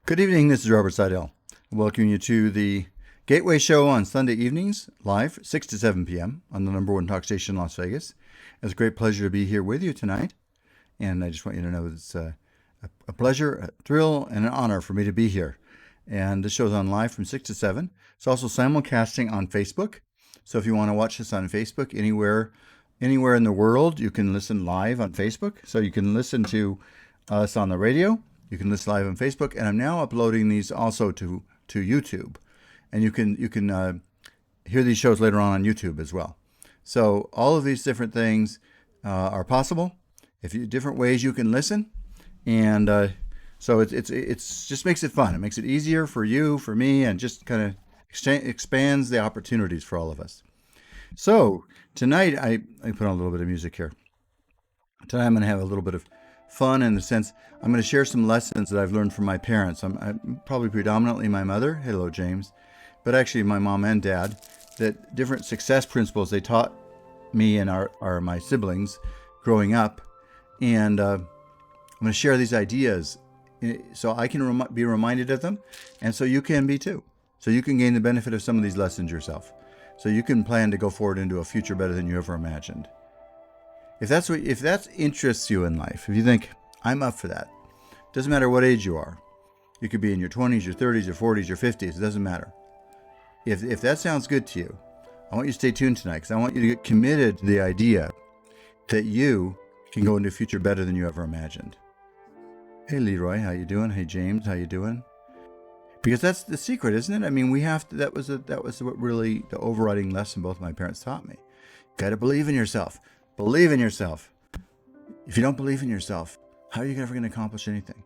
Good evening, this is Robert Seidel. I welcome you to the Gateway Show on Sunday evenings, live, 6 to 7 p.m. on the number one talk station in Las Vegas. It's a great pleasure to be here with you tonight, and I just want you to know it's a pleasure, a thrill, and an honor for me to be here. And this show's on live from 6 to 7. It's also simulcasting on Facebook, so if you want to watch this on Facebook anywhere in the world, you can listen live on Facebook. So you can listen to us on the radio. You can listen live on Facebook, and I'm now uploading these also to YouTube, and you can hear these shows later on YouTube as well. So all of these different things are possible. If you different ways you can listen, and so it's just makes it fun. It makes it easier for you, for me, and just kind of expands the opportunities for all of us. So tonight I put on a little bit of music here. Tonight I'm going to have a little bit of fun in the sense I'm going to share some lessons that I've learned from my parents. I'm probably predominantly my mother. Hello, James. But actually my mom and dad, that different success principles they taught me and my siblings growing up. And I'm going to share these ideas so I can be reminded of them, and so you can be too. So you can gain the benefit of some of these lessons yourself. So you can plan to go forward into a future better than you ever imagined. If that interests you in life, if you think, I'm up for that, doesn't matter what age you are. You could be in your 20s, your 30s, your 40s, your 50s, it doesn't matter. If that sounds good to you, I want you to stay tuned tonight, because I want you to get committed to the idea that you can go into a future better than you ever imagined. Hey Leroy, how you doing? Hey James, how you doing? Because that's the secret, isn't it? I mean, we have to. That was what really the overriding lesson both my parents taught me. You got to believe in yourself. Believe in yourself. If you don't believe in yourself, how are you ever going to accomplish anything?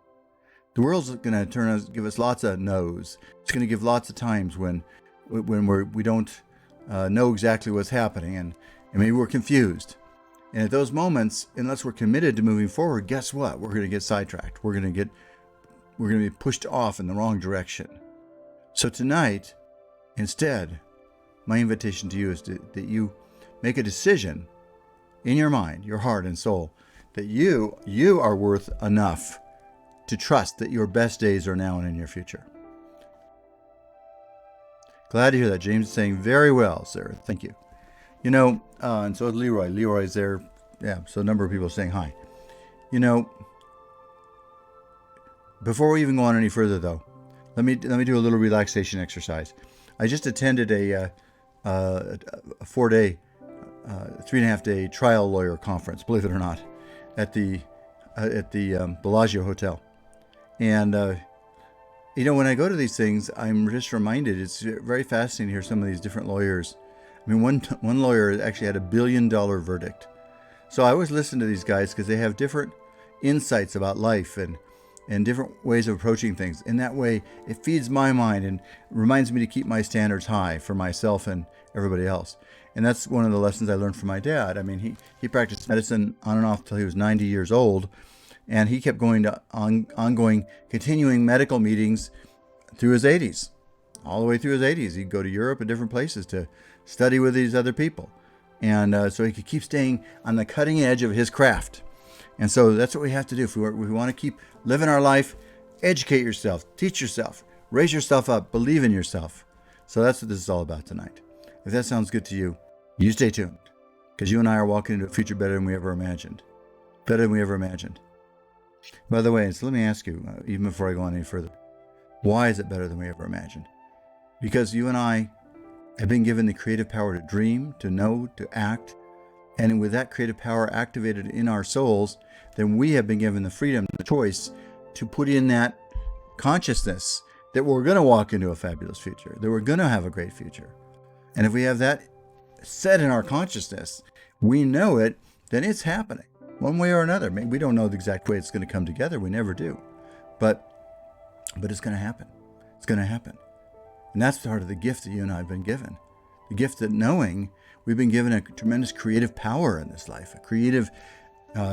The world's going to give us lots of no's. It's going to give lots of times when we don't know exactly what's happening, and maybe we're confused. And at those moments, unless we're committed to moving forward, guess what? We're going to get sidetracked. We're going to be pushed off in the wrong direction. So tonight, instead, my invitation to you is that you make a decision in your mind, your heart and soul, that you are worth enough to trust that your best days are now and in your future. Glad to hear that. James is saying very well, sir. Thank you. You know, and so is Leroy. Leroy's there. Yeah, so a number of people are saying hi. You know, before we even go on any further, though, let me do a little relaxation exercise. I just attended a 4-day, 3.5-day trial lawyer conference, believe it or not, at the Bellagio Hotel. And when I go to these things, I'm just reminded it's very fascinating to hear some of these different lawyers. I mean, one lawyer actually had $1 billion verdict. So I always listen to these guys because they have different insights about life and different ways of approaching things. In that way, it feeds my mind and reminds me to keep my standards high for myself and everybody else. And that's one of the lessons I learned from my dad. I mean, he practiced medicine on and off until he was 90 years old, and he kept going to ongoing, continuing medical meetings through his 80s. All the way through his 80s. He'd go to Europe and different places to study with these other people. And so he could keep staying on the cutting edge of his craft. And so that's what we have to do. If we want to keep living our life, educate yourself, teach yourself, raise yourself up, believe in yourself. So that's what this is all about tonight. If that sounds good to you, you stay tuned. Because you and I are walking into a future better than we ever imagined. Better than we ever imagined. By the way, so let me ask you, even before I go on any further, why is it better than we ever imagined? Because you and I have been given the creative power to dream, to know, to act. And with that creative power activated in our souls, then we have been given the freedom, the choice to put in that consciousness that we're going to walk into a fabulous future, that we're going to have a great future. And if we have that set in our consciousness, we know it, then it's happening one way or another. Maybe we don't know the exact way it's going to come together. We never do. But it's going to happen. It's going to happen. And that's part of the gift that you and I have been given. The gift that knowing we've been given a tremendous creative power in this life, a creative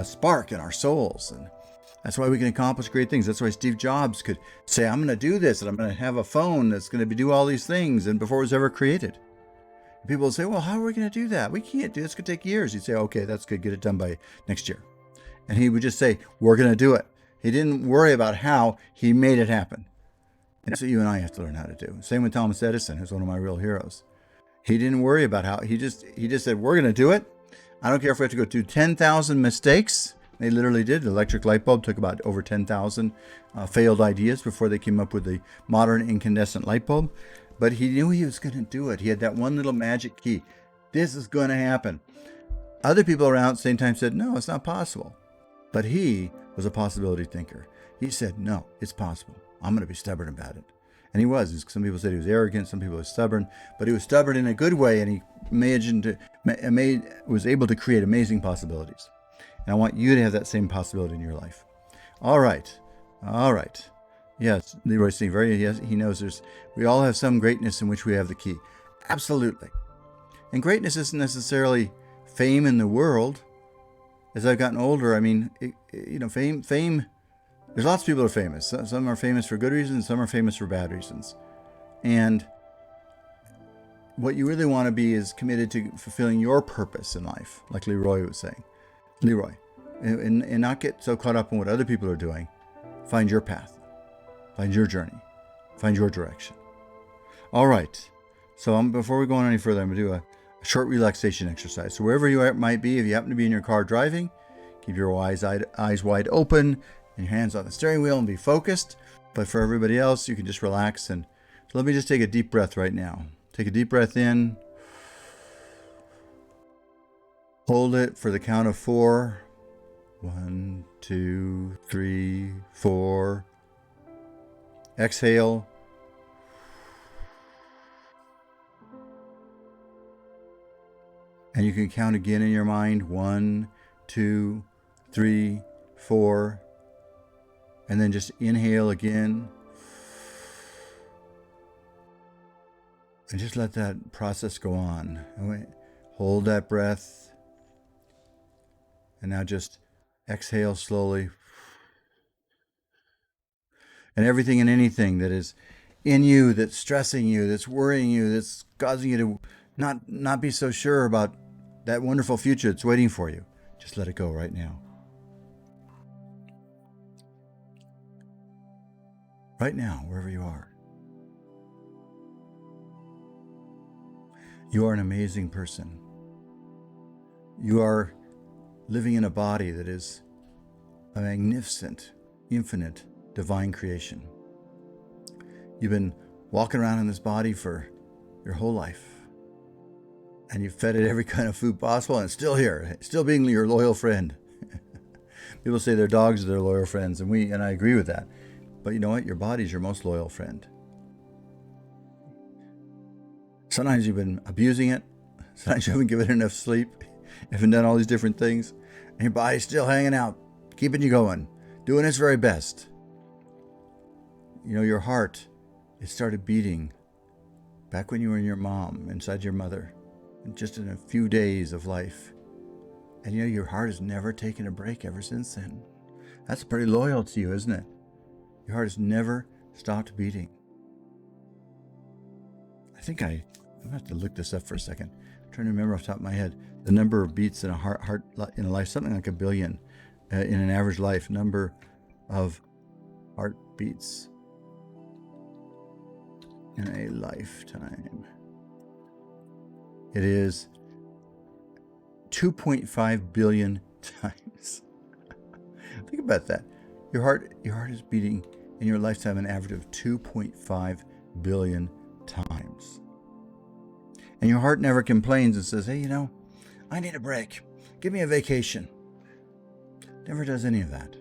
spark in our souls. And that's why we can accomplish great things. That's why Steve Jobs could say, I'm going to do this, and I'm going to have a phone that's going to do all these things, and before it was ever created. People would say, well, how are we going to do that? We can't do this. It's going to take years. He'd say, okay, that's good. Get it done by next year. And he would just say, we're going to do it. He didn't worry about how. He made it happen. And that's what you and I have to learn how to do. Same with Thomas Edison, who's one of my real heroes. He didn't worry about how, he just said, we're going to do it. I don't care if we have to go through 10,000 mistakes. They literally did. The electric light bulb took about over 10,000 failed ideas before they came up with the modern incandescent light bulb. But he knew he was going to do it. He had that one little magic key. This is going to happen. Other people around at the same time said, no, it's not possible. But he was a possibility thinker. He said, no, it's possible. I'm going to be stubborn about it. And he was. Some people said he was arrogant. Some people were stubborn. But he was stubborn in a good way. And he was able to create amazing possibilities. And I want you to have that same possibility in your life. All right. Yes, Leroy Steen, he knows we all have some greatness in which we have the key. Absolutely. And greatness isn't necessarily fame in the world. As I've gotten older, I mean, fame, there's lots of people who are famous. Some are famous for good reasons, some are famous for bad reasons. And what you really want to be is committed to fulfilling your purpose in life, like Leroy was saying. And not get so caught up in what other people are doing. Find your path. Find your journey. Find your direction. All right. So before we go on any further, I'm going to do a short relaxation exercise. So wherever you might be, if you happen to be in your car driving, keep your eyes wide open and your hands on the steering wheel and be focused. But for everybody else, you can just relax. And so let me just take a deep breath right now. Take a deep breath in. Hold it for the count of 4. 1, 2, 3, 4. Exhale. And you can count again in your mind. 1, 2, 3, 4. And then just inhale again. And just let that process go on. Hold that breath. And now just exhale slowly. And everything and anything that is in you, that's stressing you, that's worrying you, that's causing you to not be so sure about that wonderful future that's waiting for you, just let it go right now. Right now, wherever you are. You are an amazing person. You are living in a body that is a magnificent, infinite, divine creation. You've been walking around in this body for your whole life. And you've fed it every kind of food possible, and it's still here, still being your loyal friend. People say their dogs are their loyal friends, and I agree with that. But you know what? Your body's your most loyal friend. Sometimes you've been abusing it. Sometimes you haven't given it enough sleep. You haven't done all these different things. And your body's still hanging out, keeping you going, doing its very best. You know, your heart, it started beating back when you were in your mom, inside your mother, just in a few days of life. And you know, your heart has never taken a break ever since then. That's pretty loyal to you, isn't it? Your heart has never stopped beating. I think I'm going to have to look this up for a second. I'm trying to remember off the top of my head the number of beats in a heart in a life, something like 1 billion in an average life, number of heartbeats in a lifetime. It is 2.5 billion times. Think about that. Your heart is beating in your lifetime an average of 2.5 billion times. And your heart never complains and says, hey, you know, I need a break. Give me a vacation. Never does any of that.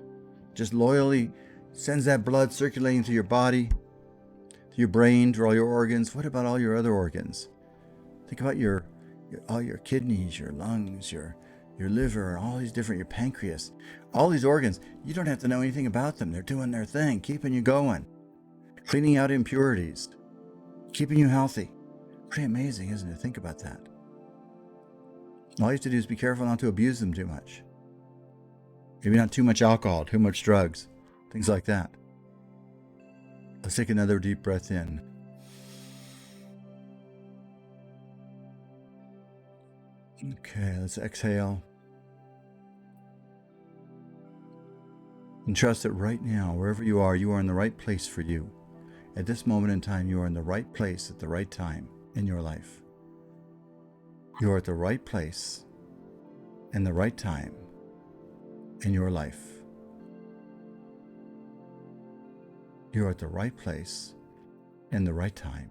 Just loyally sends that blood circulating through your body, through your brain, through all your organs. What about all your other organs? Think about all your kidneys, your lungs, your liver, all these different, your pancreas, all these organs. You don't have to know anything about them. They're doing their thing, keeping you going, cleaning out impurities, keeping you healthy. Pretty amazing, isn't it? Think about that. All you have to do is be careful not to abuse them too much. Maybe not too much alcohol, too much drugs, things like that. Let's take another deep breath in. Okay, let's exhale. And trust that right now, wherever you are in the right place for you. At this moment in time, you are in the right place at the right time in your life. You are at the right place in the right time in your life. You are at the right place in the right time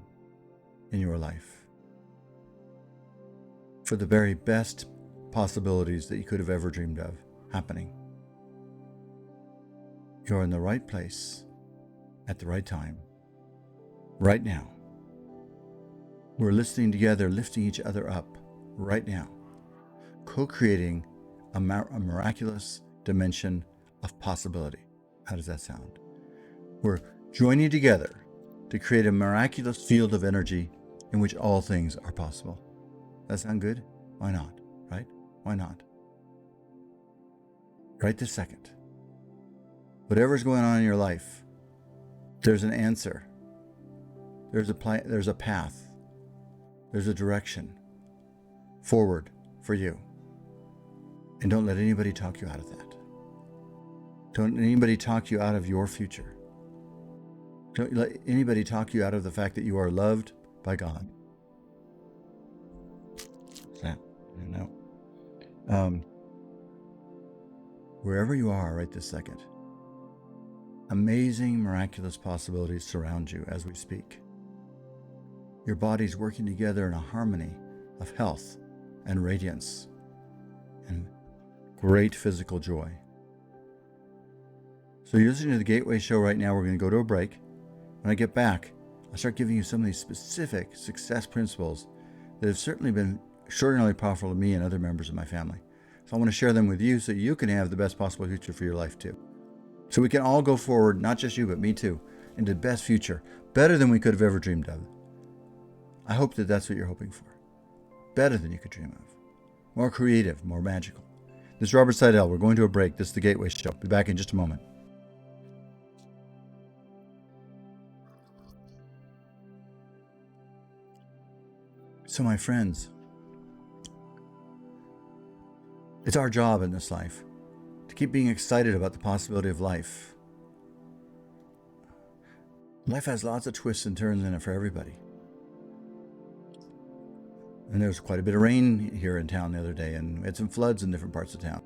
in your life for the very best possibilities that you could have ever dreamed of happening. You're in the right place at the right time right now. We're listening together, lifting each other up right now, co-creating a miraculous dimension of possibility. How does that sound? We're joining together to create a miraculous field of energy in which all things are possible. That sound good? Why not? Right? Why not? Right this second. Whatever's going on in your life, there's an answer. There's a path. There's a direction forward for you. And don't let anybody talk you out of that. Don't let anybody talk you out of your future. Don't let anybody talk you out of the fact that you are loved by God. What's that? I don't know. Wherever you are right this second, amazing, miraculous possibilities surround you as we speak. Your body's working together in a harmony of health and radiance and great physical joy. So you're listening to the Gateway Show right now. We're going to go to a break. When I get back, I'll start giving you some of these specific success principles that have certainly been extraordinarily powerful to me and other members of my family. So I want to share them with you so you can have the best possible future for your life too. So we can all go forward, not just you, but me too, into the best future, better than we could have ever dreamed of. I hope that that's what you're hoping for. Better than you could dream of. More creative, more magical. This is Robert Seidel. We're going to a break. This is the Gateway Show. Be back in just a moment. So my friends, it's our job in this life to keep being excited about the possibility of life. Life has lots of twists and turns in it for everybody. And there was quite a bit of rain here in town the other day, and we had some floods in different parts of town.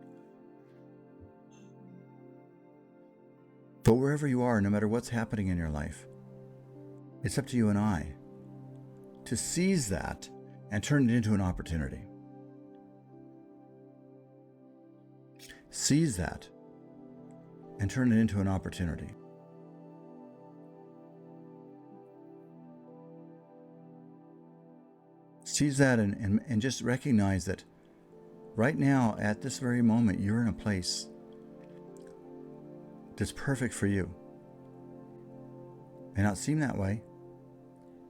But wherever you are, no matter what's happening in your life, it's up to you and I to seize that and turn it into an opportunity. Seize that and turn it into an opportunity. Seize that and just recognize that right now, at this very moment, you're in a place that's perfect for you. May not seem that way,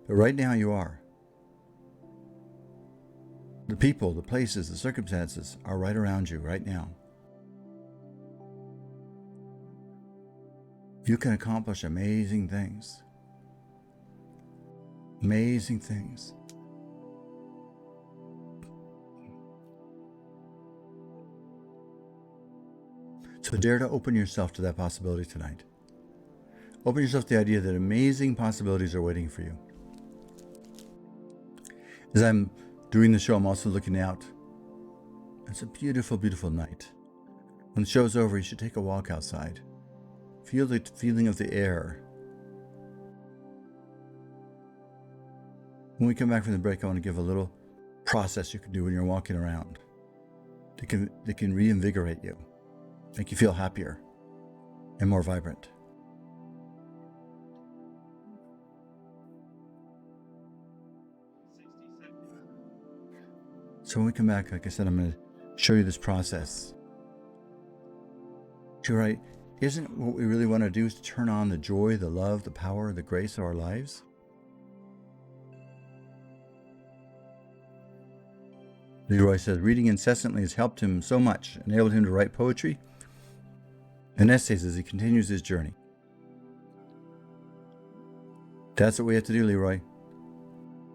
but right now you are. The people, the places, the circumstances are right around you right now. You can accomplish amazing things. Amazing things. So dare to open yourself to that possibility tonight. Open yourself to the idea that amazing possibilities are waiting for you. As I'm doing the show, I'm also looking out. It's a beautiful, beautiful night. When the show's over, you should take a walk outside. Feel the feeling of the air. When we come back from the break, I want to give a little process you can do when you're walking around that can reinvigorate you, make you feel happier and more vibrant. So when we come back, like I said, I'm going to show you this process. You're right. Isn't what we really want to do is to turn on the joy, the love, the power, the grace of our lives? Leroy says, reading incessantly has helped him so much, enabled him to write poetry and essays as he continues his journey. That's what we have to do, Leroy.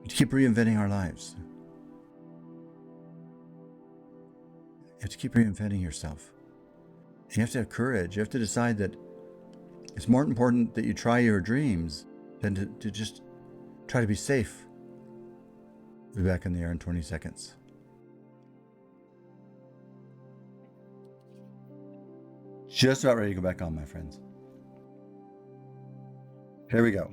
To keep reinventing our lives. You have to keep reinventing yourself. You have to have courage. You have to decide that it's more important that you try your dreams than to just try to be safe. We'll be back in the air in 20 seconds. Just about ready to go back on, my friends. Here we go.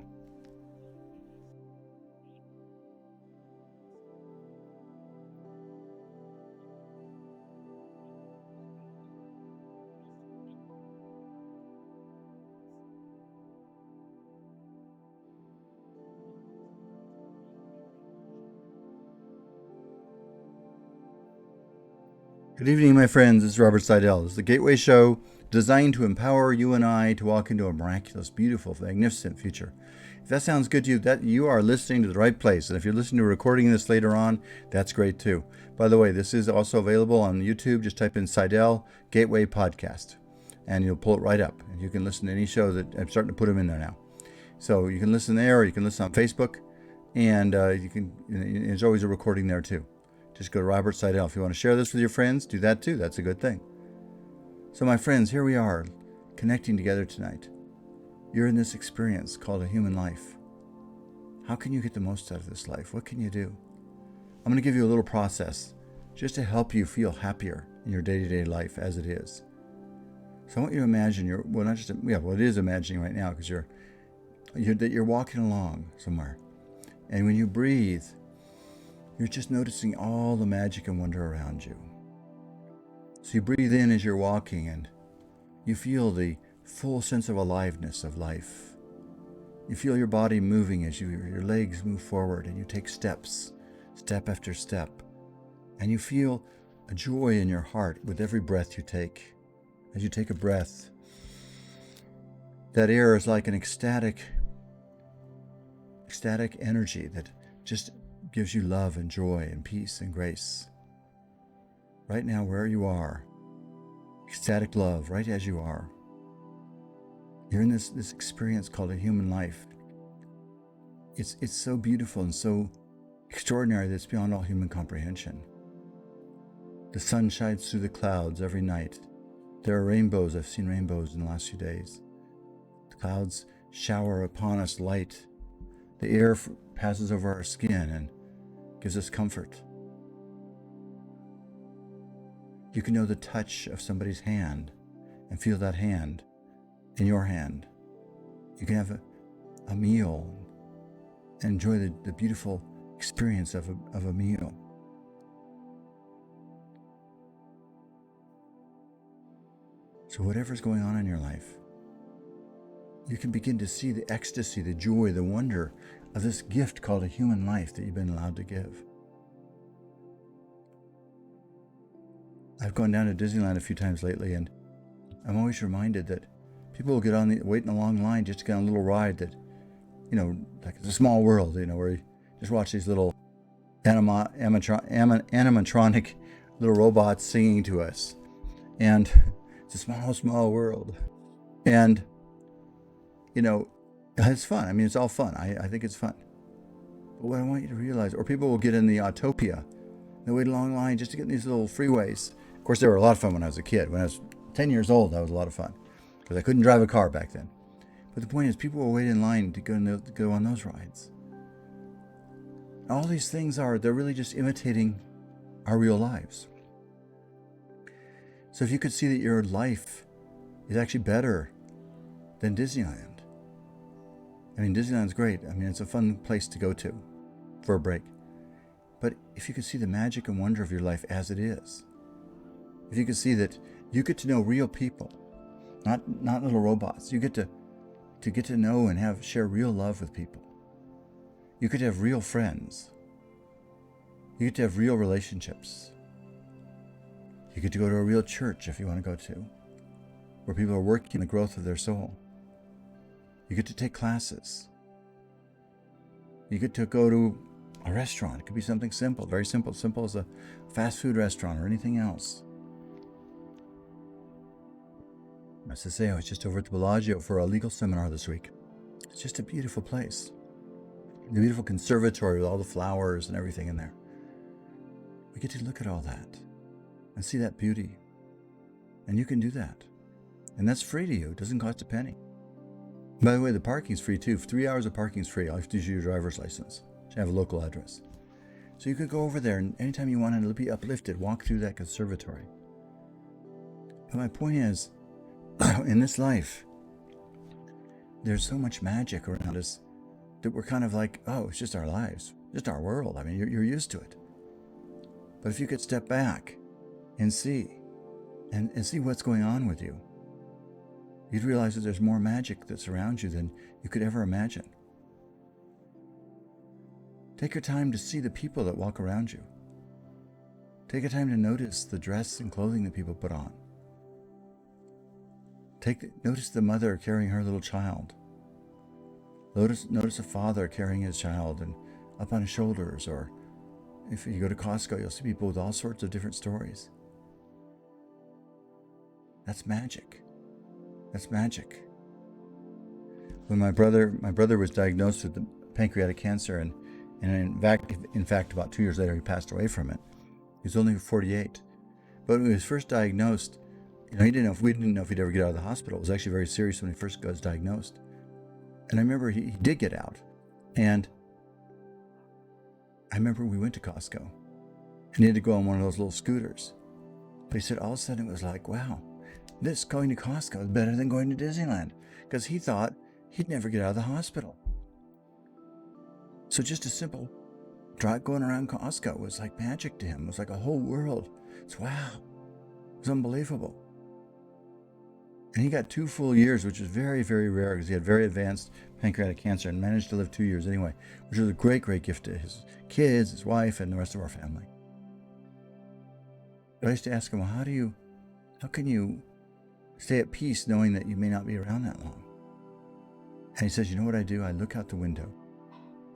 Good evening, my friends. This is Robert Seidel. This is the Gateway Show, designed to empower you and I to walk into a miraculous, beautiful, magnificent future. If that sounds good to you, that you are listening to the right place. And if you're listening to a recording of this later on, that's great too. By the way, this is also available on YouTube. Just type in Seidel Gateway Podcast, and you'll pull it right up. And you can listen to any show that I'm starting to put them in there now. So you can listen there, or you can listen on Facebook, and there's always a recording there too. Just go to Robert Seidel. If you want to share this with your friends, do that too. That's a good thing. So my friends, here we are, connecting together tonight. You're in this experience called a human life. How can you get the most out of this life? What can you do? I'm going to give you a little process just to help you feel happier in your day-to-day life as it is. So I want you to imagine it is imagining right now, because you're walking along somewhere. And when you breathe, you're just noticing all the magic and wonder around you. So you breathe in as you're walking, and you feel the full sense of aliveness of life. You feel your body moving as your legs move forward, and you take steps, step after step. And you feel a joy in your heart with every breath you take. As you take a breath, that air is like an ecstatic energy that just gives you love and joy and peace and grace. Right now, where you are, ecstatic love, right as you are. You're in this experience called a human life. It's so beautiful and so extraordinary that it's beyond all human comprehension. The sun shines through the clouds every night. There are rainbows. I've seen rainbows in the last few days. The clouds shower upon us light. The air passes over our skin and gives us comfort. You can know the touch of somebody's hand and feel that hand in your hand. You can have a meal and enjoy the beautiful experience of a meal. So whatever's going on in your life, you can begin to see the ecstasy, the joy, the wonder of this gift called a human life that you've been allowed to give. I've gone down to Disneyland a few times lately, and I'm always reminded that people will wait in a long line just to get on a little ride that, like it's a small world, where you just watch these little animatronic little robots singing to us. And it's a small, small world. And, it's fun. I mean, it's all fun. I think it's fun. But what I want you to realize, or people will get in the Autopia. They wait a long line just to get in these little freeways. Of course, they were a lot of fun when I was a kid. When I was 10 years old, that was a lot of fun, because I couldn't drive a car back then. But the point is, people will wait in line to go on those rides. All these things they're really just imitating our real lives. So if you could see that your life is actually better than Disneyland. I mean, Disneyland's great. I mean, it's a fun place to go to for a break. But if you could see the magic and wonder of your life as it is, if you could see that you get to know real people, not little robots, you get to get to know and share real love with people. You get to have real friends. You get to have real relationships. You get to go to a real church if you want to go to, where people are working on the growth of their soul. You get to take classes. You get to go to a restaurant. It could be something simple, very simple as a fast food restaurant or anything else. As I say, I was just over at the Bellagio for a legal seminar this week. It's just a beautiful place. The beautiful conservatory with all the flowers and everything in there. We get to look at all that and see that beauty. And you can do that. And that's free to you. It doesn't cost a penny. By the way, the parking's free too. 3 hours of parking's free. All you have to do is your driver's license. You have a local address. So you could go over there and anytime you wanted to be uplifted, walk through that conservatory. But my point is, in this life, there's so much magic around us that we're kind of like, oh, it's just our lives, just our world. I mean, you're used to it. But if you could step back and see, and see what's going on with you, you'd realize that there's more magic that's around you than you could ever imagine. Take your time to see the people that walk around you. Take your time to notice the dress and clothing that people put on. Notice the mother carrying her little child. Notice a father carrying his child and up on his shoulders. Or if you go to Costco, you'll see people with all sorts of different stories. That's magic. That's magic. When my brother was diagnosed with pancreatic cancer, and in fact, about 2 years later, he passed away from it. He was only 48. But when he was first diagnosed, we didn't know if he'd ever get out of the hospital. It was actually very serious when he first got diagnosed. And I remember he did get out. And I remember we went to Costco. And he had to go on one of those little scooters. But he said all of a sudden it was like, wow, this going to Costco is better than going to Disneyland. Because he thought he'd never get out of the hospital. So just a simple drive going around Costco was like magic to him. It was like a whole world. It's wow. It was unbelievable. And he got 2 full years, which is very, very rare because he had very advanced pancreatic cancer and managed to live 2 years anyway, which was a great, great gift to his kids, his wife, and the rest of our family. But I used to ask him, well, how can you stay at peace knowing that you may not be around that long? And he says, you know what I do? I look out the window.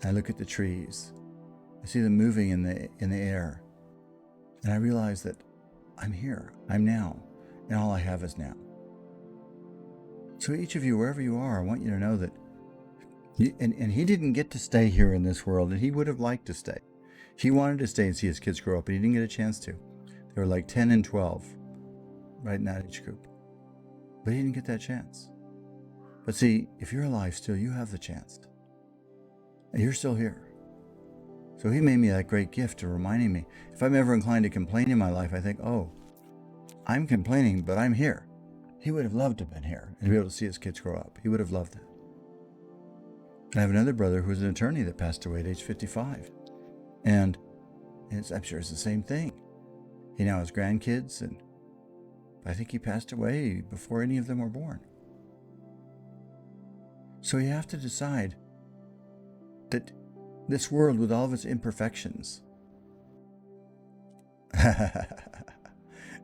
I look at the trees. I see them moving in the air. And I realize that I'm here. I'm now. And all I have is now. So each of you, wherever you are, I want you to know that and he didn't get to stay here in this world, and he would have liked to stay. He wanted to stay and see his kids grow up, and he didn't get a chance to. They were like 10 and 12, right in that age group. But he didn't get that chance. But see, if you're alive still, you have the chance. And you're still here. So he made me that great gift of reminding me. If I'm ever inclined to complain in my life, I think, oh, I'm complaining, but I'm here. He would have loved to have been here and to be able to see his kids grow up. He would have loved that. And I have another brother who was an attorney that passed away at age 55. And I'm sure it's the same thing. He now has grandkids, and I think he passed away before any of them were born. So you have to decide that this world, with all of its imperfections,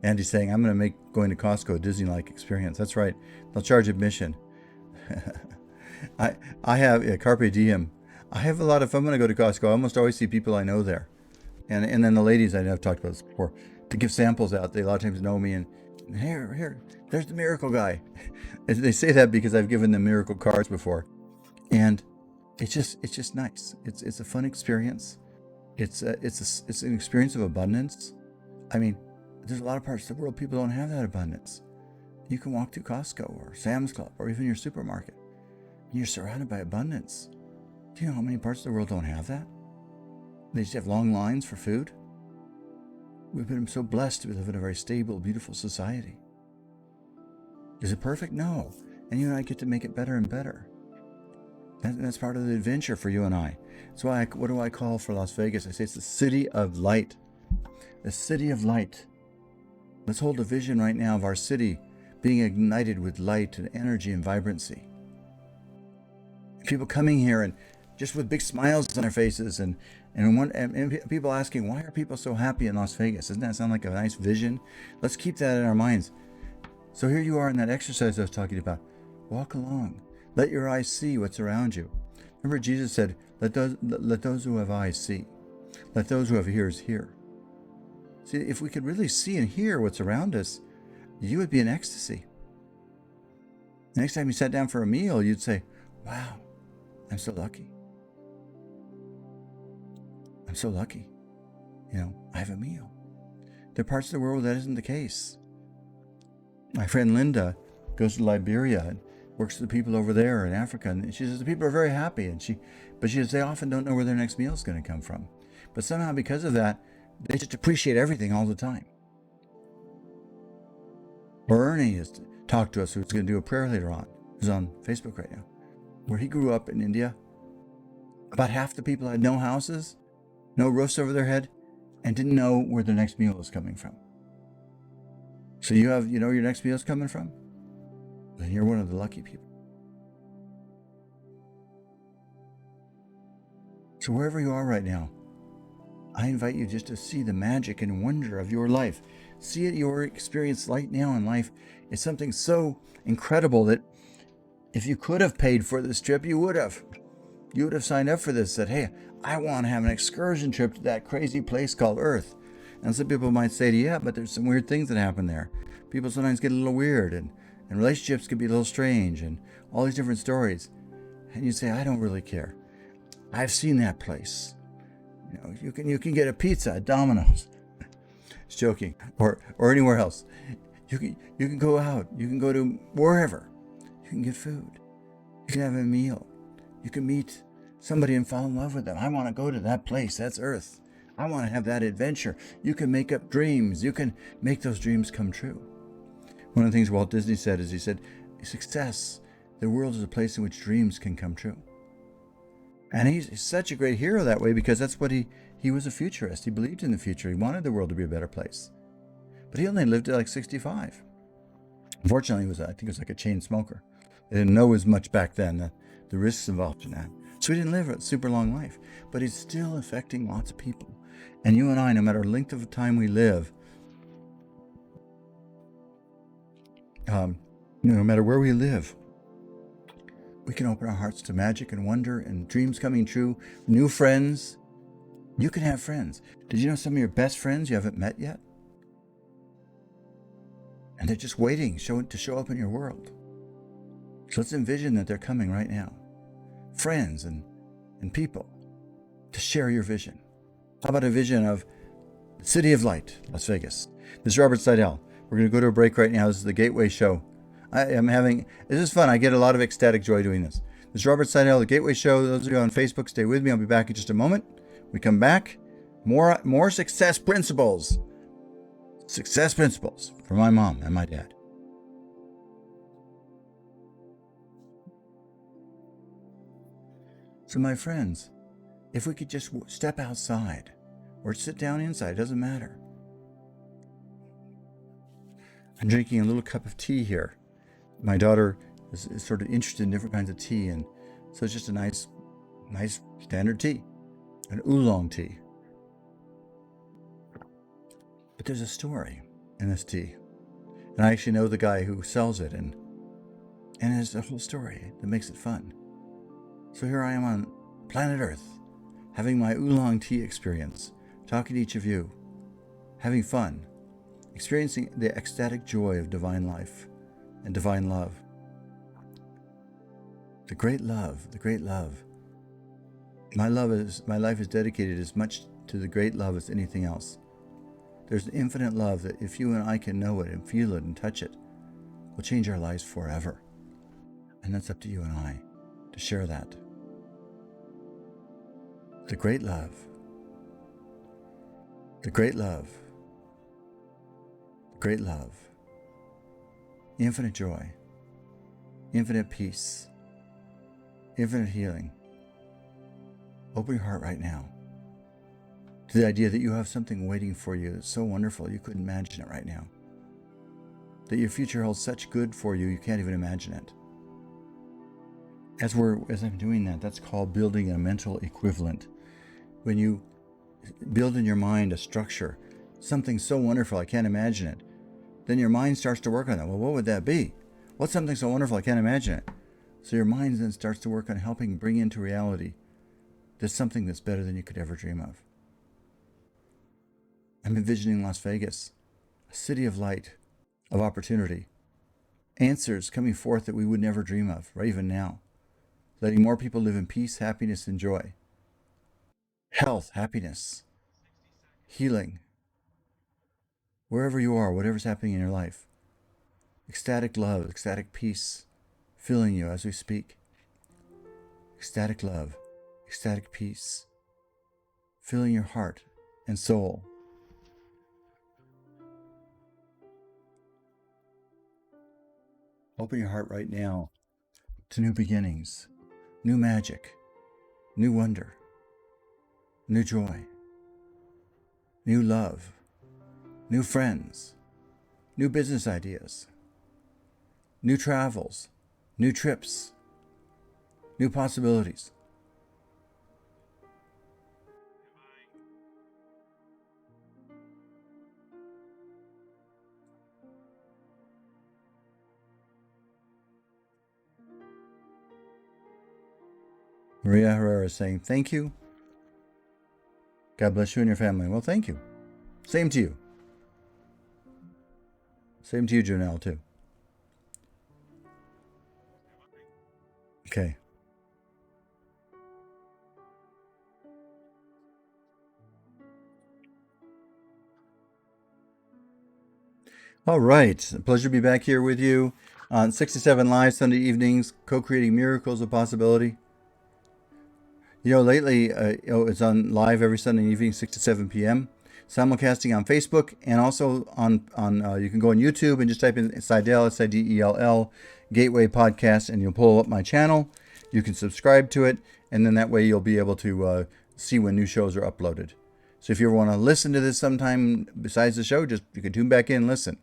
Andy's saying, I'm going to make going to Costco a Disney-like experience. That's right. They'll charge admission. I have Carpe Diem. I have a lot of fun when I go to Costco. I almost always see people I know there. And then the ladies, I know I've talked about this before, to give samples out. They a lot of times know me, and here, there's the miracle guy. And they say that because I've given them miracle cards before. And it's just nice. It's a fun experience. It's an experience of abundance. I mean, there's a lot of parts of the world people don't have that abundance. You can walk through Costco or Sam's Club or even your supermarket, and you're surrounded by abundance. Do you know how many parts of the world don't have that? They just have long lines for food. We've been so blessed to live in a very stable, beautiful society. Is it perfect? No. And you and I get to make it better and better. That's part of the adventure for you and I. That's why, what do I call for Las Vegas? I say it's the city of light. The city of light. Let's hold a vision right now of our city being ignited with light and energy and vibrancy. People coming here and just with big smiles on their faces, and people asking, why are people so happy in Las Vegas? Doesn't that sound like a nice vision? Let's keep that in our minds. So here you are in that exercise I was talking about. Walk along. Let your eyes see what's around you. Remember, Jesus said, let those who have eyes see. Let those who have ears hear. See, if we could really see and hear what's around us, you would be in ecstasy. The next time you sat down for a meal, you'd say, wow, I'm so lucky. I'm so lucky. I have a meal. There are parts of the world where that isn't the case. My friend Linda goes to Liberia, works with the people over there in Africa, and she says the people are very happy, but she says they often don't know where their next meal is going to come from. But somehow, because of that, they just appreciate everything all the time. Or Ernie has talked to us, who's going to do a prayer later on, who's on Facebook right now, where he grew up in India. About half the people had no houses, no roofs over their head, and didn't know where their next meal was coming from. So you know your next meal is coming from? Then you're one of the lucky people. So wherever you are right now, I invite you just to see the magic and wonder of your life. See it, your experience right now in life is something so incredible that if you could have paid for this trip, you would have. You would have signed up for this, said, hey, I want to have an excursion trip to that crazy place called Earth. And some people might say to you, yeah, but there's some weird things that happen there. People sometimes get a little weird, and relationships can be a little strange, and all these different stories. And you say, I don't really care. I've seen that place. You can get a pizza at Domino's. Just joking. Or anywhere else. You can go out. You can go to wherever. You can get food. You can have a meal. You can meet somebody and fall in love with them. I want to go to that place. That's Earth. I want to have that adventure. You can make up dreams. You can make those dreams come true. One of the things Walt Disney said is, he said, success, the world is a place in which dreams can come true. And he's such a great hero that way, because that's what he was a futurist. He believed in the future. He wanted the world to be a better place. But he only lived to like 65. Unfortunately, I think he was like a chain smoker. They didn't know as much back then, the risks involved in that. So he didn't live a super long life. But he's still affecting lots of people. And you and I, no matter the length of time we live, no matter where we live, we can open our hearts to magic and wonder and dreams coming true, new friends. You can have friends. Did you know some of your best friends you haven't met yet? And they're just waiting to show up in your world. So let's envision that they're coming right now. Friends and people to share your vision. How about a vision of the City of Light, Las Vegas? This is Robert Seidel. We're going to go to a break right now. This is the Gateway Show. This is fun. I get a lot of ecstatic joy doing this. This is Robert Seidel, the Gateway Show. Those of you on Facebook, stay with me. I'll be back in just a moment. We come back. More success principles. Success principles for my mom and my dad. So my friends, if we could just step outside or sit down inside, it doesn't matter. I'm drinking a little cup of tea here. My daughter is sort of interested in different kinds of tea, and so it's just a nice standard tea, an oolong tea. But there's a story in this tea, and I actually know the guy who sells it, and there's a whole story that makes it fun. So here I am on planet Earth, having my oolong tea experience, talking to each of you, having fun, experiencing the ecstatic joy of divine life and divine love. The great love, the great love. My life is dedicated as much to the great love as anything else. There's an infinite love that if you and I can know it and feel it and touch it, will change our lives forever. And that's up to you and I to share that. The great love. The great love. The great love. Infinite joy. Infinite peace. Infinite healing. Open your heart right now to the idea that you have something waiting for you that's so wonderful you couldn't imagine it right now. That your future holds such good for you, you can't even imagine it. As I'm doing that, that's called building a mental equivalent. When you build in your mind a structure, something so wonderful I can't imagine it, then your mind starts to work on that. Well, what would that be? What's something so wonderful I can't imagine it? So your mind then starts to work on helping bring into reality there's something that's better than you could ever dream of. I'm envisioning Las Vegas, a city of light, of opportunity, answers coming forth that we would never dream of, right even now. Letting more people live in peace, happiness, and joy. Health, happiness, healing. Wherever you are, whatever's happening in your life. Ecstatic love, ecstatic peace, filling you as we speak. Ecstatic love, ecstatic peace, filling your heart and soul. Open your heart right now to new beginnings, new magic, new wonder, new joy, new love, new friends, new business ideas, new travels, new trips, new possibilities. Maria Herrera is saying, thank you. God bless you and your family. Well, thank you. Same to you. Same to you, Janelle, too. Okay. All right. A pleasure to be back here with you on 67 Live Sunday evenings, co-creating miracles of possibility. Lately, it's on live every Sunday evening, 6 to 7 p.m. Simulcasting on Facebook, and also on you can go on YouTube and just type in Sidell, Sidell, Gateway Podcast, and you'll pull up my channel. You can subscribe to it, and then that way you'll be able to see when new shows are uploaded. So if you ever want to listen to this sometime besides the show, just you can tune back in and listen.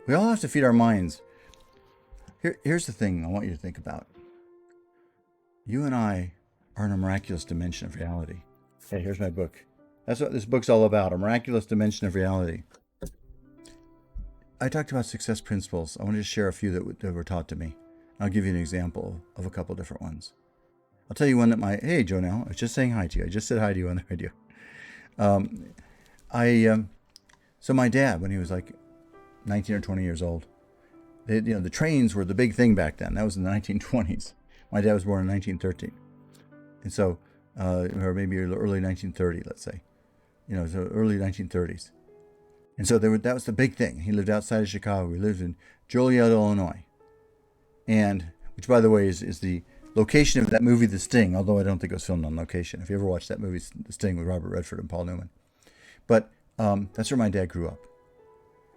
We all have to feed our minds. Here's the thing I want you to think about. You and I are in a miraculous dimension of reality. Hey, here's my book. That's what this book's all about, a miraculous dimension of reality. I talked about success principles. I wanted to share a few that were taught to me. I'll give you an example of a couple different ones. I'll tell you one that hey, Jonelle, I was just saying hi to you. I just said hi to you on the radio. So my dad, when he was like 19 or 20 years old, the trains were the big thing back then. That was in the 1920s. My dad was born in 1913. And so, or maybe early 1930, let's say. So early 1930s. And so that was the big thing. He lived outside of Chicago. He lived in Joliet, Illinois. And, which by the way is the location of that movie, The Sting, although I don't think it was filmed on location. If you ever watched that movie, The Sting, with Robert Redford and Paul Newman. But that's where my dad grew up.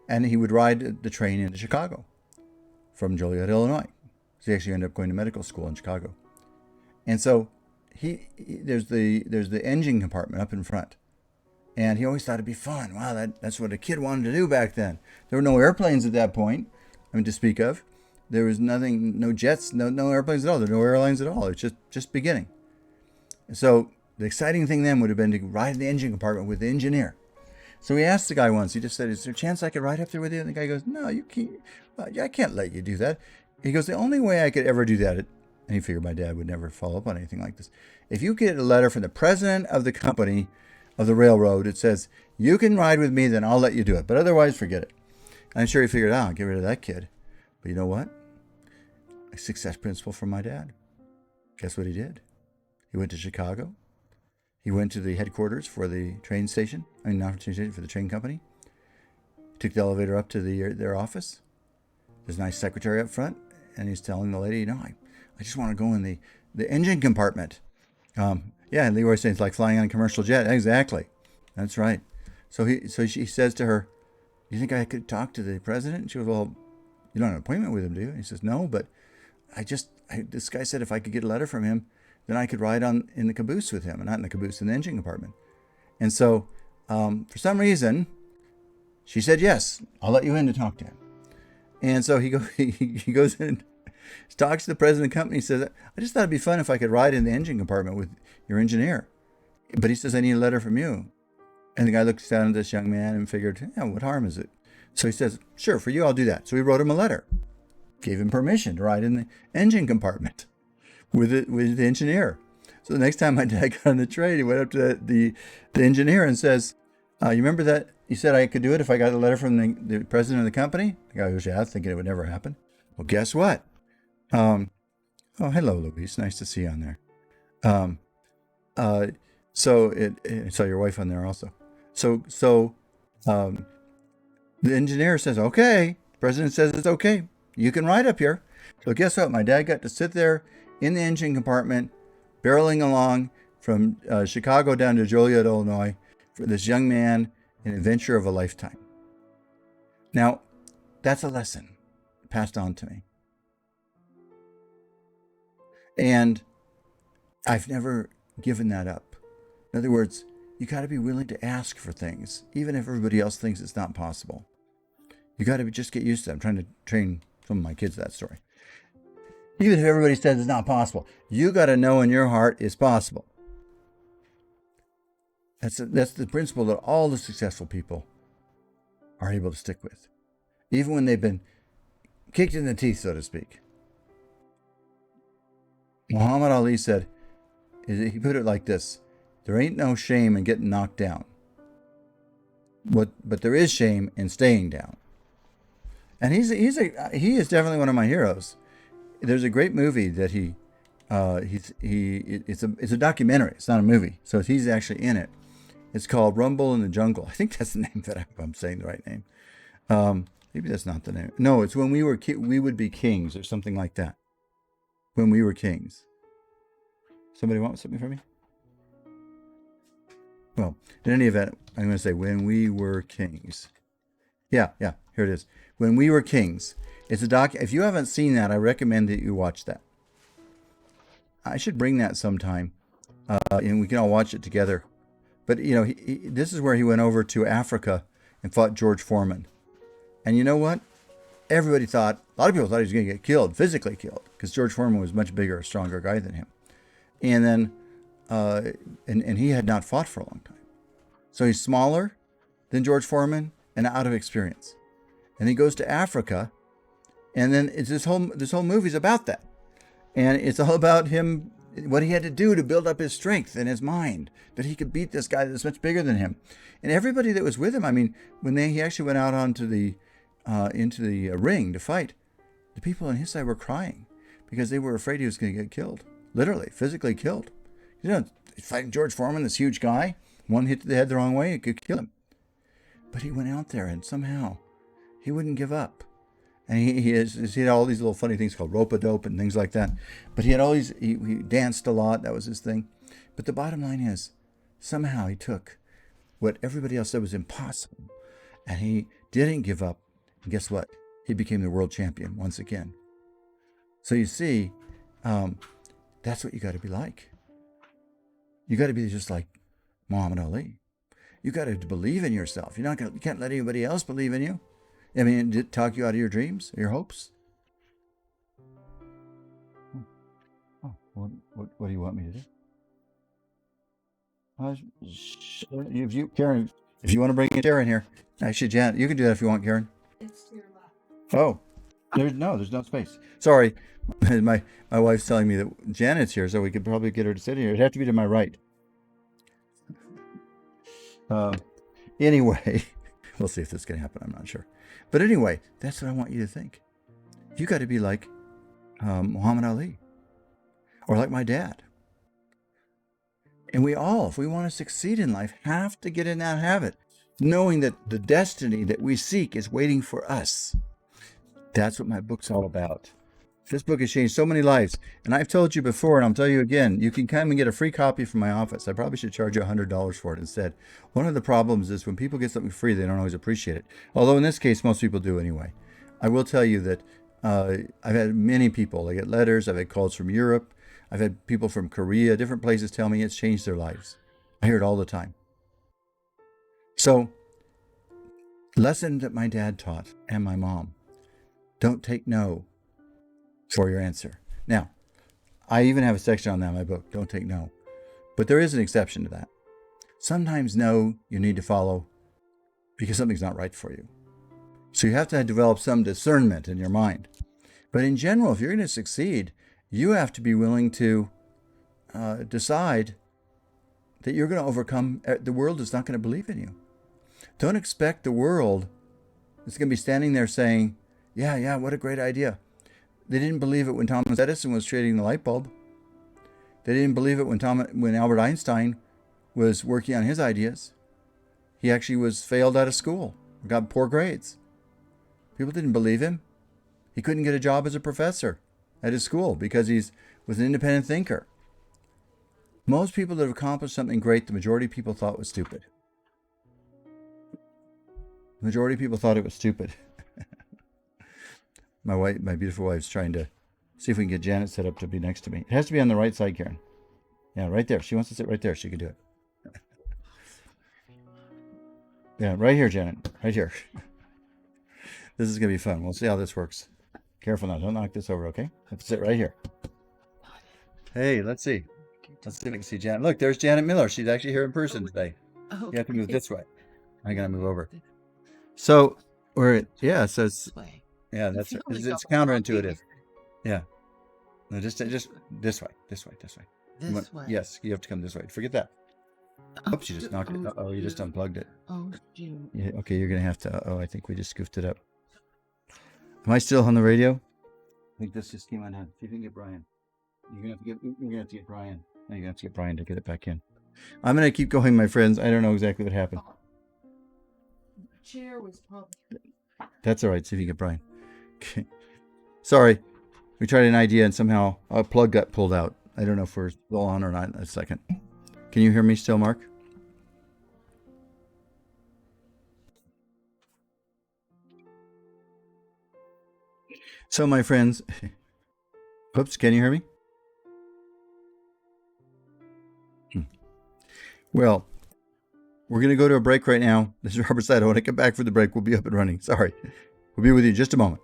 And he would ride the train into Chicago from Joliet, Illinois. So he actually ended up going to medical school in Chicago. And so there's the engine compartment up in front. And he always thought it'd be fun. Wow, that's what a kid wanted to do back then. There were no airplanes at that point, to speak of. There was nothing, no jets, no airplanes at all. There were no airlines at all. It's just beginning. And so the exciting thing then would have been to ride in the engine compartment with the engineer. So he asked the guy once, he just said, is there a chance I could ride up there with you? And the guy goes, no, you can't. I can't let you do that. He goes, the only way I could ever do that, and he figured my dad would never follow up on anything like this. If you get a letter from the president of the company, of the railroad, it says, you can ride with me, then I'll let you do it. But otherwise, forget it. And I'm sure he figured, I'll get rid of that kid. But you know what? A success principle from my dad. Guess what he did? He went to Chicago. He went to the headquarters for the train station. Not for the train station, for the train company. Took the elevator up to their office. There's a nice secretary up front. And he's telling the lady, I just want to go in the engine compartment. Yeah, and Leroy saying it's like flying on a commercial jet. Exactly. That's right. So she says to her, you think I could talk to the president? And she goes, well, you don't have an appointment with him, do you? And he says, no, but this guy said if I could get a letter from him, then I could ride in the caboose with him, and not in the caboose, in the engine compartment. And so, for some reason, she said, yes, I'll let you in to talk to him. And so he goes in, talks to the president of the company, says, I just thought it'd be fun if I could ride in the engine compartment with your engineer. But he says, I need a letter from you. And the guy looks down at this young man and figured, what harm is it? So he says, sure, for you, I'll do that. So he wrote him a letter, gave him permission to ride in the engine compartment with the engineer. So the next time my dad got on the train, he went up to the engineer and says, you remember that you said I could do it if I got a letter from the president of the company? The guy goes, yeah, thinking it would never happen. Well, guess what? Oh, hello, Louise. Nice to see you on there. So I saw your wife on there also. So the engineer says, okay. The president says it's okay. You can ride up here. So guess what? My dad got to sit there in the engine compartment, barreling along from Chicago down to Joliet, Illinois, for this young man, an adventure of a lifetime. Now, that's a lesson passed on to me. And I've never given that up. In other words, you got to be willing to ask for things, even if everybody else thinks it's not possible. You got to just get used to it. I'm trying to train some of my kids that story. Even if everybody says it's not possible, you got to know in your heart it's possible. That's the principle that all the successful people are able to stick with, even when they've been kicked in the teeth, so to speak. Muhammad Ali said, he put it like this: there ain't no shame in getting knocked down, but there is shame in staying down. And he is definitely one of my heroes. There's a great movie that it's a documentary. It's not a movie, so he's actually in it. It's called Rumble in the Jungle. I think that's the name of it. I'm saying the right name. Maybe that's not the name. No, it's When We Were We Would Be Kings, or something like that. When We Were Kings. Somebody want something from me? Well, in any event, I'm going to say When We Were Kings. Yeah, here it is. When We Were Kings. It's a doc. If you haven't seen that, I recommend that you watch that. I should bring that sometime, and we can all watch it together. But, this is where he went over to Africa and fought George Foreman. And you know what? A lot of people thought he was going to get killed, physically killed, because George Foreman was much bigger, a stronger guy than him. And then, and he had not fought for a long time. So he's smaller than George Foreman and out of experience. And he goes to Africa, and then it's this whole movie's about that. And it's all about him, what he had to do to build up his strength and his mind, that he could beat this guy that's much bigger than him. And everybody that was with him, I mean, when he actually went out onto into the ring to fight, the people on his side were crying because they were afraid he was going to get killed, literally, physically killed. Fighting George Foreman, this huge guy, one hit to the head the wrong way, it could kill him. But he went out there and somehow he wouldn't give up. And he had all these little funny things called rope-a-dope and things like that. But he had all these, he danced a lot. That was his thing. But the bottom line is, somehow he took what everybody else said was impossible, and he didn't give up. And guess what? He became the world champion once again. So you see, that's what you got to be like. You got to be just like Muhammad Ali. You got to believe in yourself. You can't let anybody else believe in you. I mean, did it talk you out of your dreams, your hopes? What do you want me to do? Karen, if you want to bring a chair in here, actually, Janet, you can do that if you want, Karen. It's to your left. Oh, there's no space. Sorry, my wife's telling me that Janet's here, so we could probably get her to sit here. It'd have to be to my right. Anyway, we'll see if this can happen. I'm not sure. But anyway, that's what I want you to think. You got to be like Muhammad Ali, or like my dad. And we all, if we want to succeed in life, have to get in that habit, knowing that the destiny that we seek is waiting for us. That's what my book's all about. This book has changed so many lives. And I've told you before, and I'll tell you again, you can come and get a free copy from my office. I probably should charge you $100 for it instead. One of the problems is when people get something free, they don't always appreciate it. Although in this case, most people do anyway. I will tell you that I've had many people, I get letters, I've had calls from Europe, I've had people from Korea, different places tell me it's changed their lives. I hear it all the time. So, lesson that my dad taught and my mom: don't take no for your answer. Now, I even have a section on that in my book, don't take no. But there is an exception to that. Sometimes no, you need to follow because something's not right for you. So you have to develop some discernment in your mind. But in general, if you're going to succeed, you have to be willing to decide that you're going to overcome. The world is not going to believe in you. Don't expect the world is going to be standing there saying, yeah, what a great idea. They didn't believe it when Thomas Edison was creating the light bulb. They didn't believe it when Albert Einstein was working on his ideas. He actually failed out of school, got poor grades. People didn't believe him. He couldn't get a job as a professor at his school because was an independent thinker. Most people that have accomplished something great, the majority of people thought was stupid. The majority of people thought it was stupid. My beautiful wife's trying to see if we can get Janet set up to be next to me. It has to be on the right side, Karen. Yeah, right there. She wants to sit right there. She can do it. Yeah, right here, Janet. Right here. This is going to be fun. We'll see how this works. Careful now. Don't knock this over, okay? Have to sit right here. Hey, let's see. Let's see if we can see Janet. Look, there's Janet Miller. She's actually here in person today. Oh, You have to move this way. I got to move over. So, so it's, yeah, it's counterintuitive. Yeah. No, just this way. This way. This way. Yes, you have to come this way. Forget that. Oops, you just knocked it. Oh, you just unplugged it. Oh, shoot. Yeah, okay, you're going to have to. I think we just goofed it up. Am I still on the radio? I think this just came on. See if you can get Brian. You're going to have to get Brian. You're going to have to get Brian to get it back in. I'm going to keep going, my friends. I don't know exactly what happened. The chair was probably... That's all right. See if you can get Brian. Okay. Sorry. We tried an idea and somehow a plug got pulled out. I don't know if we're still on or not in a second. Can you hear me still, Mark? So, my friends, oops, can you hear me? Well, we're going to go to a break right now. This is Robert Sato. When I come back for the break, we'll be up and running. Sorry. We'll be with you in just a moment.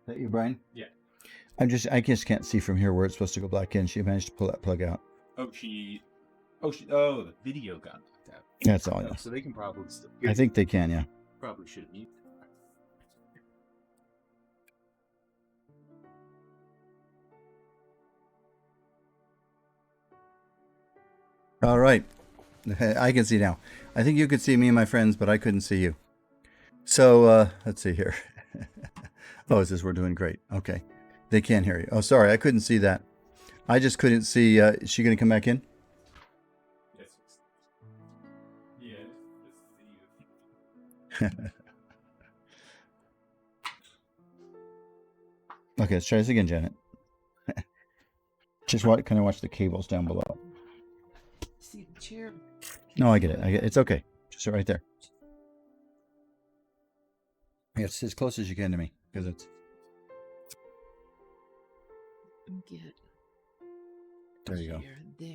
Is that you, Brian? Yeah. I just can't see from here where it's supposed to go back in. She managed to pull that plug out. The video got knocked out. That's all I know. So they can probably still. I think they can, yeah. Probably should mute. All right. I can see now. I think you could see me, my friends, but I couldn't see you. So, let's see here. Oh, it says we're doing great. Okay. They can't hear you. Oh, sorry. I couldn't see that. I just couldn't see. Is she going to come back in? Yes. Yeah. Okay, let's try this again, Janet. Just kind of watch the cables down below. See the chair? No, I get it. It's okay. Just right there. Yeah, it's as close as you can to me because it's. Get There you go. There.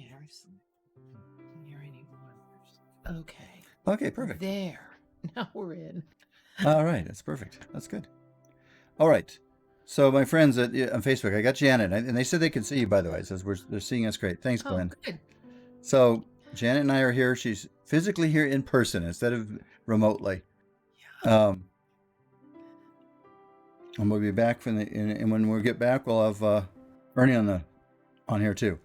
Can't hear anymore. Okay. Okay, perfect. There. Now we're in. All right, that's perfect. That's good. All right. So my friends on Facebook, I got Janet, and they said they can see you. By the way, it says they're seeing us great. Thanks, Glenn. Good. So Janet and I are here. She's physically here in person instead of remotely. Yeah. And we'll be back and when we get back, we'll have Ernie on here too.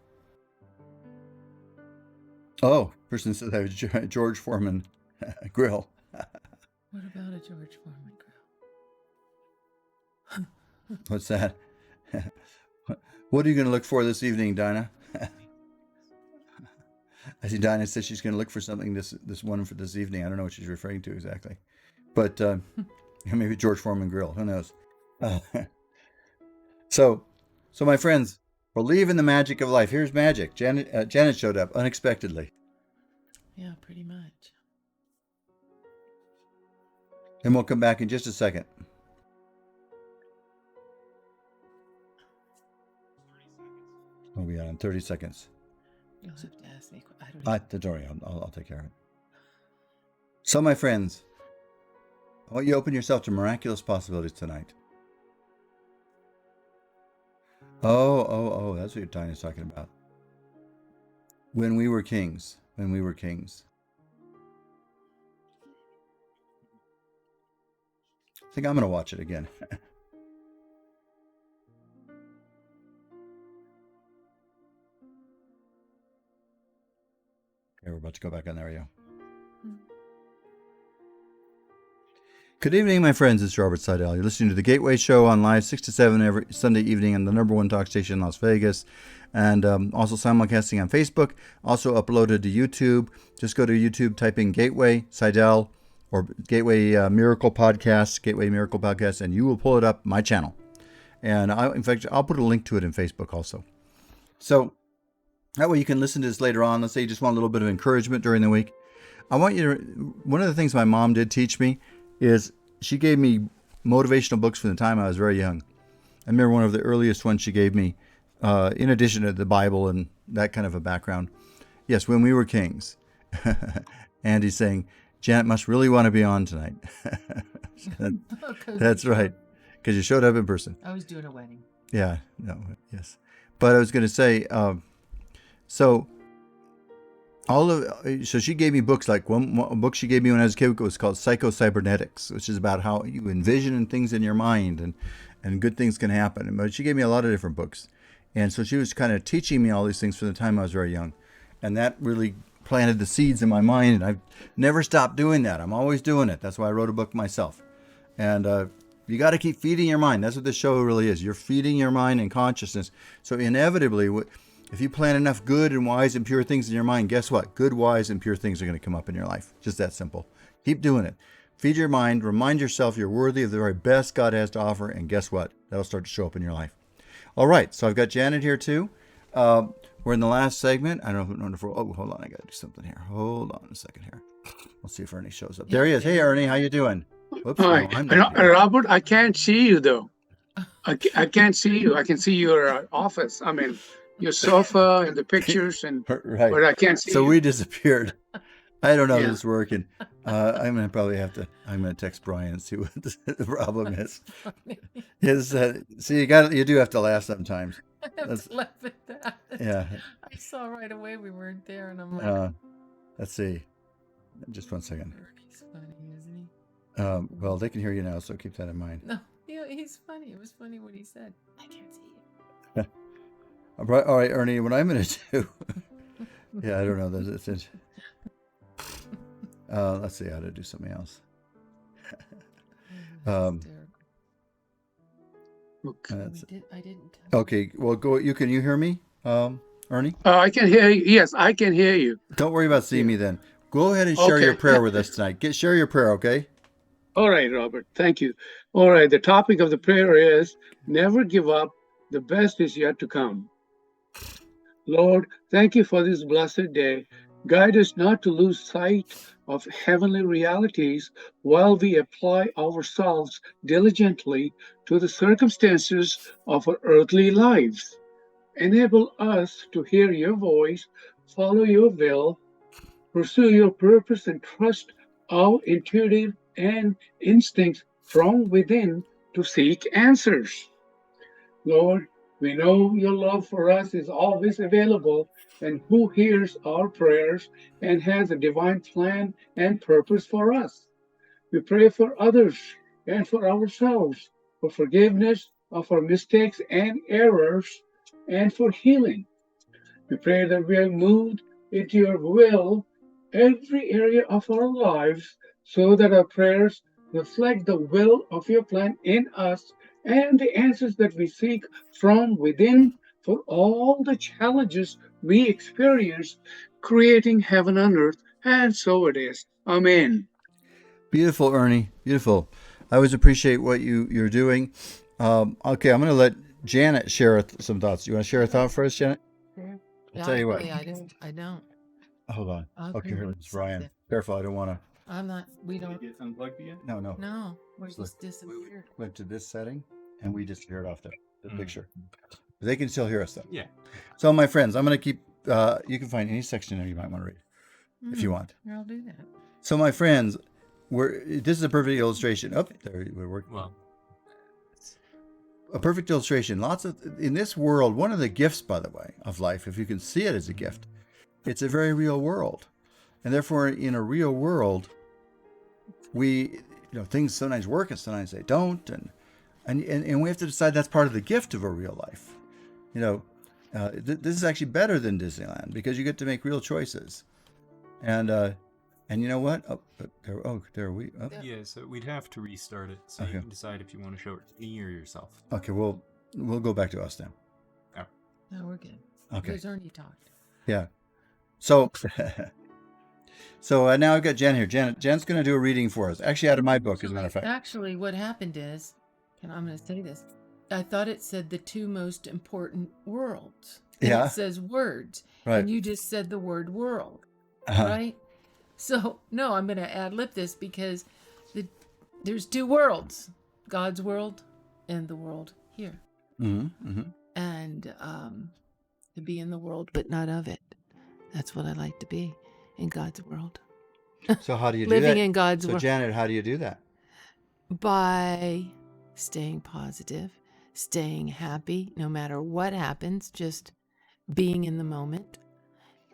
Oh, person says I have George Foreman grill. What about a George Foreman grill? What's that? What are you going to look for this evening, Dinah? I see Dinah says she's going to look for something this one for this evening. I don't know what she's referring to exactly, but maybe George Foreman grill. Who knows? So my friends, believe in the magic of life. Here's magic. Janet showed up unexpectedly. Yeah, pretty much. And we'll come back in just a second. We'll be on in 30 seconds. You'll have to ask me. I don't Don't worry, I'll take care of it. So, my friends, I want you to open yourself to miraculous possibilities tonight. Oh, that's what Dinah's talking about. When we were kings. When we were kings. I think I'm going to watch it again. Okay, we're about to go back on there. Yeah. Hmm. Good evening, my friends. It's Robert Seidel. You're listening to the Gateway Show on live 6 to 7 every Sunday evening on the number one talk station in Las Vegas, and also simulcasting on Facebook. Also uploaded to YouTube. Just go to YouTube, type in Gateway Seidel or Gateway Miracle Podcast, and you will pull it up my channel. And in fact, I'll put a link to it in Facebook also. So that way you can listen to this later on. Let's say you just want a little bit of encouragement during the week. I want you to. One of the things my mom did teach me is she gave me motivational books from the time I was very young. I remember one of the earliest ones she gave me, in addition to the Bible and that kind of a background. Yes, When We Were Kings. Andy's saying, Janet must really want to be on tonight. That's right, because you showed up in person. I was doing a wedding. Yeah, no, yes. But I was going to say, so she gave me books. Like one book she gave me when I was a kid was called Psycho-Cybernetics, which is about how you envision things in your mind and good things can happen. But she gave me a lot of different books. And so she was kind of teaching me all these things from the time I was very young. And that really planted the seeds in my mind. And I've never stopped doing that. I'm always doing it. That's why I wrote a book myself. And you got to keep feeding your mind. That's what this show really is. You're feeding your mind and consciousness. So inevitably, if you plant enough good and wise and pure things in your mind, guess what? Good, wise, and pure things are going to come up in your life. Just that simple. Keep doing it. Feed your mind. Remind yourself you're worthy of the very best God has to offer. And guess what? That'll start to show up in your life. All right. So I've got Janet here too. We're in the last segment. I don't know if we're... Oh, hold on. I got to do something here. Hold on a second here. We'll see if Ernie shows up. There he is. Hey, Ernie. How you doing? Whoops, Hi. no, I'm not here. Robert, I can't see you though. I can't see you. I can see your office. I mean, your sofa and the pictures, Right. but I can't see So you. we disappeared. I don't know if Yeah. this is working. I'm going to text Brian and see what the problem is. See, you do have to laugh sometimes. I have to laugh at that. Yeah. I saw right away we weren't there, and I'm like, Let's see. Just one second. he's funny, isn't he? Well, they can hear you now, so keep that in mind. No, he's funny. It was funny what he said. I can't see you. All right, Ernie, what I'm going to do... Yeah, I don't know. That's it. Let's see how to do something else. Okay. I didn't tell Okay, well, go. Can you hear me, Ernie? I can hear you. Yes, I can hear you. Don't worry about seeing me then. Go ahead and share your Okay. prayer with us tonight. Share your prayer, okay? All right, Robert. Thank you. All right. The topic of the prayer is never give up. The best is yet to come. Lord, thank you for this blessed day. Guide us not to lose sight of heavenly realities while we apply ourselves diligently to the circumstances of our earthly lives. Enable us to hear your voice, follow your will, pursue your purpose, and trust our intuitive and instincts from within to seek answers. Lord, we know your love for us is always available, and who hears our prayers and has a divine plan and purpose for us. We pray for others and for ourselves, for forgiveness of our mistakes and errors, and for healing. We pray that we are moved into your will every area of our lives so that our prayers reflect the will of your plan in us and the answers that we seek from within for all the challenges we experience, creating heaven on earth. And so it is. Amen. Beautiful, Ernie. Beautiful. I always appreciate what you're doing. Okay, I'm going to let Janet share some thoughts. You want to share a thought for us, Janet? I'll tell you what. I don't. Hold on. I'll Okay, bring here it. it's Ryan. Careful, I don't want to. I'm not. We don't. Did it get unplugged again? No. No, we're Look, just disappeared. Went to this setting, and we just heard off the Mm. picture. They can still hear us, though. Yeah. So, my friends, I'm going to keep... you can find any section there you might want to read, if you want. Here, I'll do that. So, my friends, this is a perfect illustration. Oh, there we're working. Well, A perfect illustration. In this world, one of the gifts, by the way, of life, if you can see it as a gift, it's a very real world. And therefore, in a real world, things sometimes work and sometimes they don't. And we have to decide that's part of the gift of a real life. This is actually better than Disneyland because you get to make real choices. And you know what? There we. Oh, Yeah. Yeah, so we'd have to restart it, so Okay. you can decide if you want to show it to me or yourself. okay. We'll go back to us then. No, we're good. Okay. There's already talked. Yeah. So, now I've got Jen here. Jen's going to do a reading for us. Actually, out of my book, as a matter of fact. Actually, what happened is, and I'm going to say this, I thought it said the two most important worlds. And Yeah. It says words. Right. And you just said the word world, Uh-huh. right? So, no, I'm going to ad-lib this because there's two worlds, God's world and the world here. Mm-hmm. Mm-hmm. And to be in the world, but not of it. That's what I like to be, in God's world. So how do you do Living that? in God's So world. Janet, how do you do that? By staying positive, staying happy, no matter what happens, just being in the moment,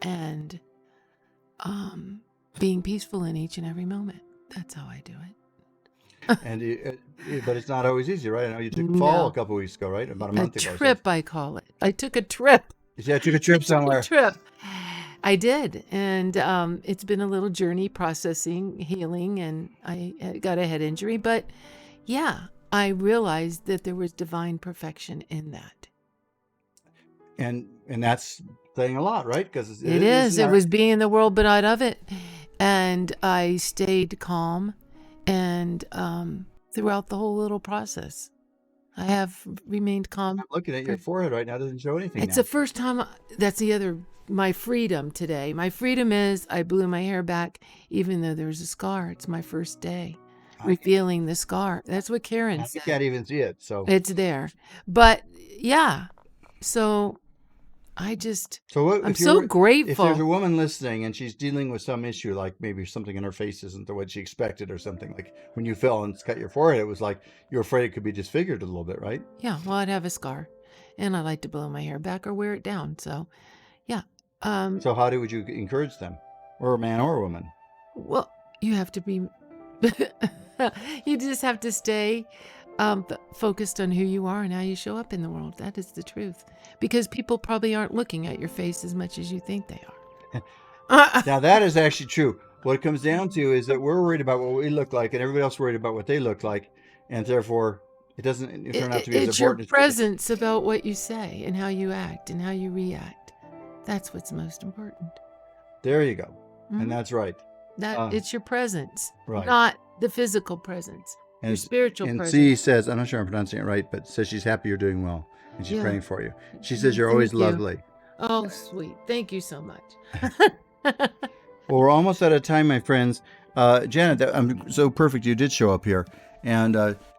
and being peaceful in each and every moment. That's how I do it. And but it's not always easy, right? I know you took a fall No. a couple weeks ago, right? About a A month ago. or so. trip, I call it. I took a trip. Yeah, I took a trip somewhere. Trip. I did, and it's been a little journey, processing, healing, and I got a head injury. But yeah, I realized that there was divine perfection in that. And that's saying a lot, right? Because It is. It was being in the world, but not of it. And I stayed calm, and throughout the whole little process, I have remained calm. I'm looking at your forehead right now. It doesn't show anything. It's now. the first time. That's the other. My freedom today. My freedom is I blew my hair back, even though there's a scar. It's my first day, revealing the scar. That's what Karen You said. can't even see it. So It's there, but yeah. So I just. So what, I'm if so you're- If grateful. there's a woman listening and she's dealing with some issue, like maybe something in her face isn't what she expected or something, like when you fell and cut your forehead, it was like you were afraid it could be disfigured a little bit, right? Yeah, well, I'd have a scar, and I like to blow my hair back or wear it down. So, yeah. So how would you encourage them, or a man or a woman? Well, you have to be. You just have to stay focused on who you are and how you show up in the world. That is the truth, because people probably aren't looking at your face as much as you think they are. Now that is actually true. What it comes down to is that we're worried about what we look like, and everybody else worried about what they look like, and therefore it doesn't turn out to be as It's your important. presence about what you say and how you act and how you react. That's what's most important. There you go, Mhm. and that's right. That it's your presence, Right. not the physical presence. Your And spiritual and presence. C says, I'm not sure I'm pronouncing it right, but says she's happy you're doing well, and she's Yeah. praying for you. She says you're always Thank you. lovely. Oh, sweet. Thank you so much. Well, we're almost out of time, my friends. Janet, I'm so perfect you did show up here. And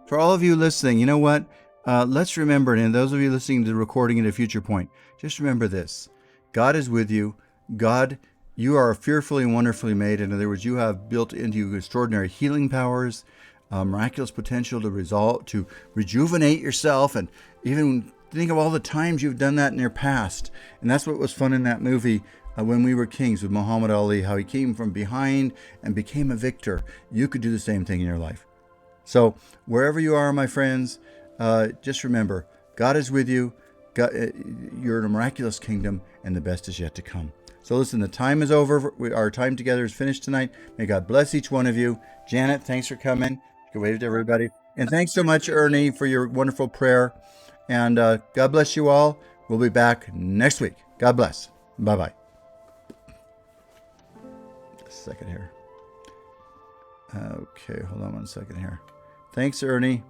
for all of you listening, you know what? Let's remember, and those of you listening to the recording at a future point, just remember this. God is with you. God, you are fearfully and wonderfully made. In other words, you have built into you extraordinary healing powers, miraculous potential to rejuvenate yourself, and even think of all the times you've done that in your past. And that's what was fun in that movie, When We Were Kings, with Muhammad Ali, how he came from behind and became a victor. You could do the same thing in your life. So wherever you are, my friends, just remember, God is with you. God, you're in a miraculous kingdom, and the best is yet to come. So listen, the time is over. Our time together is finished tonight. May God bless each one of you. Janet, thanks for coming. You can wave to everybody. And thanks so much, Ernie, for your wonderful prayer. And God bless you all. We'll be back next week. God bless. Bye-bye. Just a second here. Okay, hold on one second here. Thanks, Ernie.